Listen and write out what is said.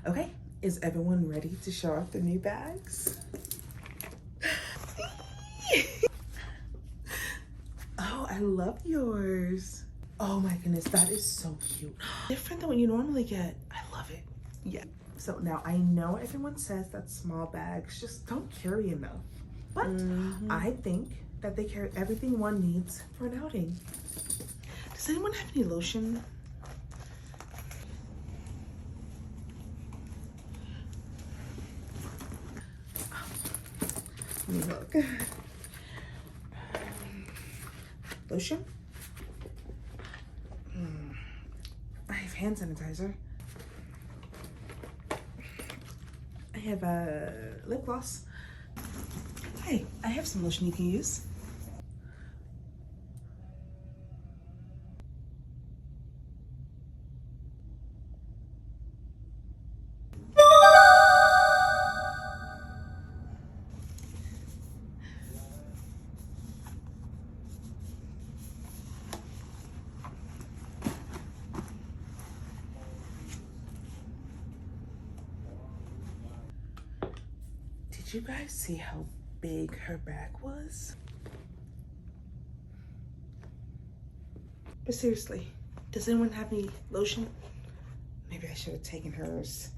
Okay, is everyone ready to show off the new bags? Oh, I love yours. Oh my goodness, that is so cute. Different than what you normally get. I love it. Yeah. So now I know everyone says that small bags just don't carry enough, but I think that they carry everything one needs for an outing. Does anyone have any lotion? Let me look. Lotion? I have hand sanitizer. I have a lip gloss. Hey, I have some lotion you can use. Did you guys see how big her bag was? But seriously, does anyone have any lotion? Maybe I should have taken hers.